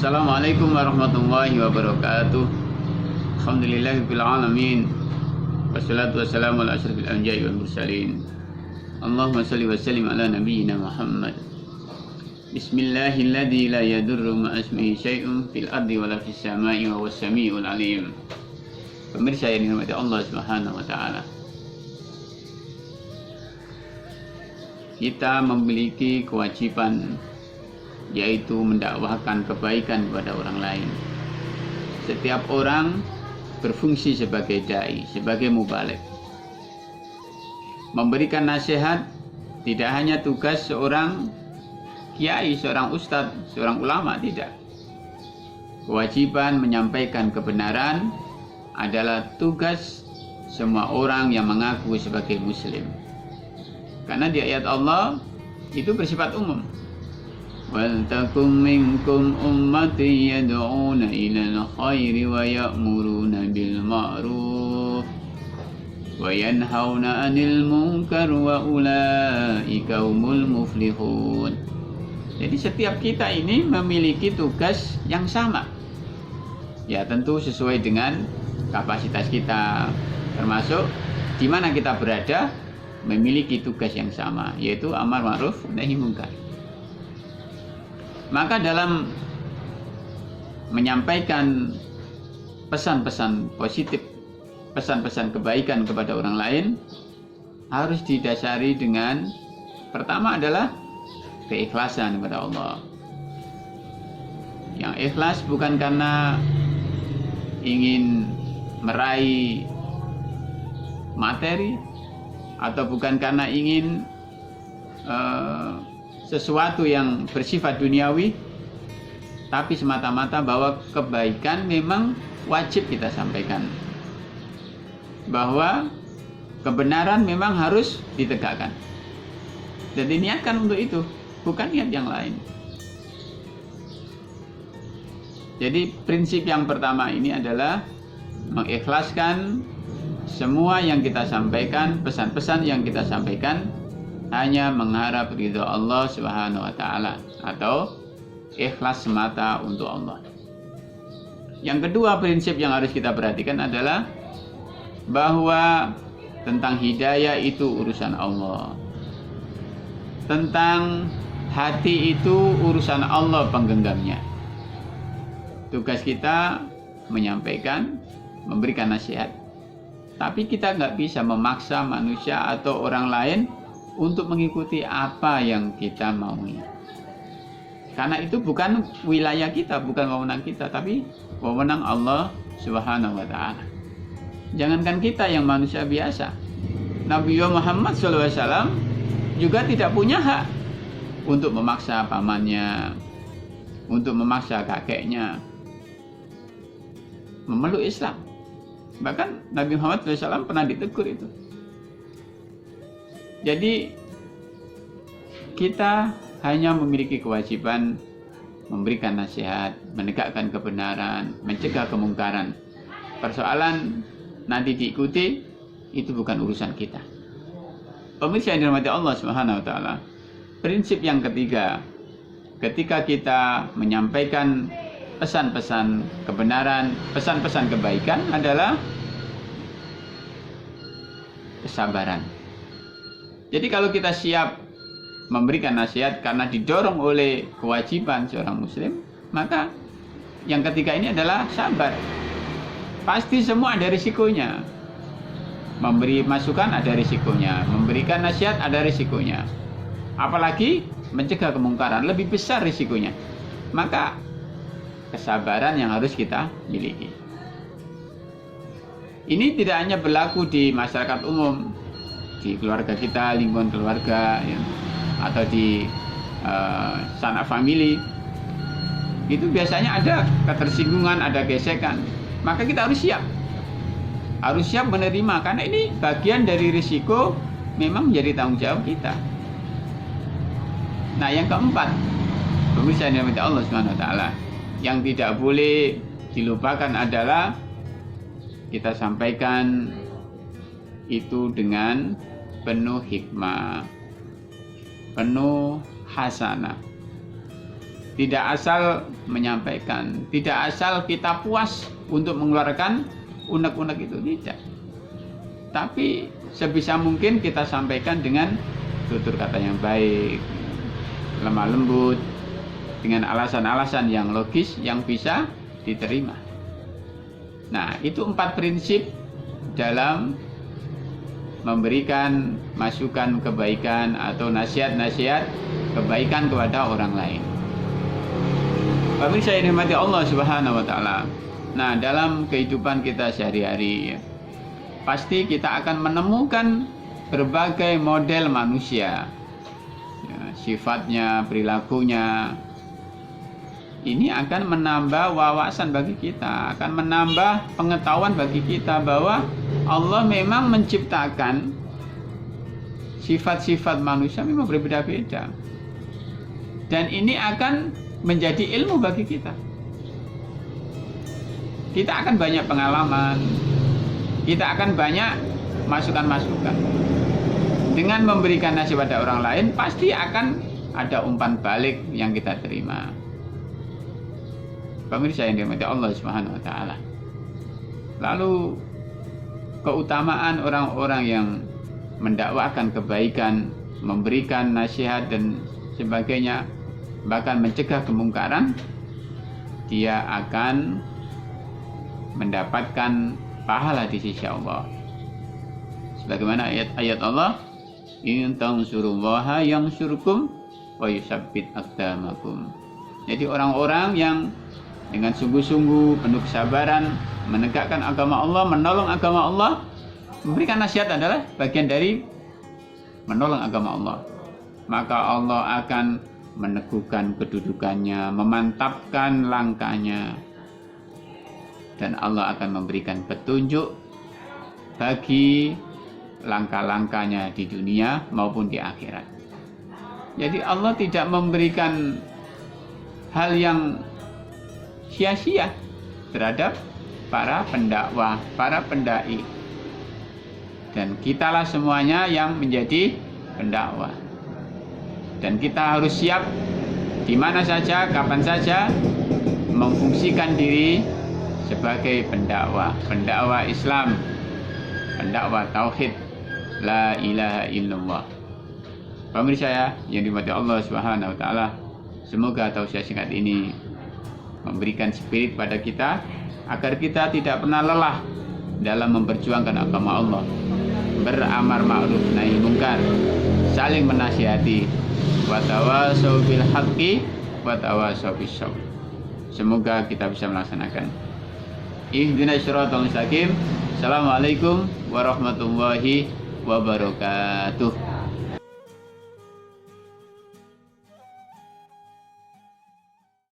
Assalamualaikum warahmatullahi wabarakatuh. Alhamdulillahirabbil alamin. Wassalatu wassalamu ala asyrofil anbiya'i wal mursalin. Allahumma shalli wa sallim ala nabiyyina Muhammad. Bismillahilladzi la yadurru ma'asmihi syai'un fil ardi wala fis sama'i wa huwas samiul alim. Pemirsa yang dirahmati Allah Subhanahu wa taala. Kita memiliki kewajiban, yaitu mendakwahkan kebaikan kepada orang lain. Setiap orang berfungsi sebagai dai, sebagai mubaligh. Memberikan nasihat tidak hanya tugas seorang kiai, seorang ustadz, seorang ulama, tidak. Kewajiban menyampaikan kebenaran adalah tugas semua orang yang mengaku sebagai muslim. Karena di ayat Allah itu bersifat umum. وَلْتَكُنْ مِنْكُمْ أُمَّةٌ يَدْعُونَ إِلَى الْخَيْرِ وَيَأْمُرُونَ بِالْمَعْرُوفِ وَيَنْهَوْنَ عَنِ الْمُنْكَرِ وَأُولَئِكَ هُمُ الْمُفْلِحُونَ. Jadi setiap kita ini memiliki tugas yang sama. Ya, tentu sesuai dengan kapasitas kita, termasuk di mana kita berada, memiliki tugas yang sama, yaitu amar ma'ruf nahi munkar. Maka dalam menyampaikan pesan-pesan positif, pesan-pesan kebaikan kepada orang lain, harus didasari dengan, pertama adalah keikhlasan kepada Allah. Yang ikhlas bukan karena ingin meraih materi, atau bukan karena ingin sesuatu yang bersifat duniawi, tapi semata-mata bahwa kebaikan memang wajib kita sampaikan, bahwa kebenaran memang harus ditegakkan, dan diniatkan untuk itu, bukan niat yang lain. Jadi prinsip yang pertama ini adalah mengikhlaskan semua yang kita sampaikan, pesan-pesan yang kita sampaikan hanya mengharap ridho Allah Subhanahu wa taala, atau ikhlas semata untuk Allah. Yang kedua, prinsip yang harus kita perhatikan adalah bahwa tentang hidayah itu urusan Allah. Tentang hati itu urusan Allah penggenggamnya. Tugas kita menyampaikan, memberikan nasihat. Tapi kita nggak bisa memaksa manusia atau orang lain untuk mengikuti apa yang kita maui. Karena itu bukan wilayah kita, bukan wewenang kita, tapi wewenang Allah Subhanahu wa taala. Jangankan kita yang manusia biasa, Nabi Muhammad SAW juga tidak punya hak untuk memaksa pamannya, untuk memaksa kakeknya memeluk Islam. Bahkan Nabi Muhammad SAW pernah ditegur itu. Jadi kita hanya memiliki kewajiban memberikan nasihat, menegakkan kebenaran, mencegah kemungkaran. Persoalan nanti diikuti, itu bukan urusan kita. Pemirsa yang dirahmati Allah Subhanahu wa taala. Prinsip yang ketiga, ketika kita menyampaikan pesan-pesan kebenaran, pesan-pesan kebaikan adalah kesabaran. Jadi kalau kita siap memberikan nasihat karena didorong oleh kewajiban seorang muslim, maka yang ketiga ini adalah sabar. Pasti semua ada risikonya. Memberi masukan ada risikonya, memberikan nasihat ada risikonya. Apalagi mencegah kemungkaran, lebih besar risikonya. Maka kesabaran yang harus kita miliki. Ini tidak hanya berlaku di masyarakat umum, di keluarga kita, lingkungan keluarga, ya, atau di sanak famili. Itu biasanya ada ketersinggungan, ada gesekan. Maka kita harus siap. Harus siap menerima, karena ini bagian dari risiko, memang menjadi tanggung jawab kita. Nah, yang keempat, pemirsa yang dirahmati Allah Subhanahu wa taala, yang tidak boleh dilupakan adalah kita sampaikan itu dengan penuh hikmah, penuh hasanah. tidak asal menyampaikan, tidak asal kita puas untuk mengeluarkan unek-unek itu, tidak. Tapi sebisa mungkin kita sampaikan dengan tutur kata yang baik, lemah lembut, dengan alasan-alasan yang logis yang bisa diterima. Nah, itu 4 prinsip dalam memberikan masukan kebaikan atau nasihat-nasihat kebaikan kepada orang lain. Pemirsa yang dirahmati Allah Subhanahu wa taala. Nah, dalam kehidupan kita sehari-hari pasti kita akan menemukan berbagai model manusia. Ya, sifatnya, perilakunya. Ini akan menambah wawasan bagi kita, akan menambah pengetahuan bagi kita bahwa Allah memang menciptakan sifat-sifat manusia memang berbeda-beda. Dan ini akan menjadi ilmu bagi kita. Kita akan banyak pengalaman, kita akan banyak masukan-masukan. Dengan memberikan nasihat pada orang lain, pasti akan ada umpan balik yang kita terima. Pemirsa yang dirahmati Allah Subhanahu wa taala. Lalu keutamaan orang-orang yang mendakwakan kebaikan, memberikan nasihat dan sebagainya, bahkan mencegah kemungkaran, dia akan mendapatkan pahala di sisi Allah. Sebagaimana ayat-ayat Allah, in tansurullaha yansurkum wa yusabbit aqdamakum. Jadi orang-orang yang dengan sungguh-sungguh penuh kesabaran menegakkan agama Allah, menolong agama Allah, memberikan nasihat adalah bagian dari menolong agama Allah. Maka Allah akan meneguhkan kedudukannya, memantapkan langkahnya, dan Allah akan memberikan petunjuk bagi langkah-langkahnya di dunia maupun di akhirat. Jadi Allah tidak memberikan hal yang sia-sia terhadap para pendakwah, para pendai. Dan kitalah semuanya yang menjadi pendakwah. Dan kita harus siap di mana saja, kapan saja memfungsikan diri sebagai pendakwah, pendakwah Islam, pendakwah tauhid, la ilaha illallah. Pemirsa ya, yang dirahmati Allah Subhanahu wa taala, semoga tausiah singkat ini memberikan spirit pada kita agar kita tidak pernah lelah dalam memperjuangkan agama Allah, beramar ma'ruf nahi mungkar, saling menasihati, wa tawasau bil haqqi wa tawasau bis sabr. Semoga kita bisa melaksanakan. Ihdinas siratal mustaqim. Assalamualaikum warahmatullahi wabarakatuh.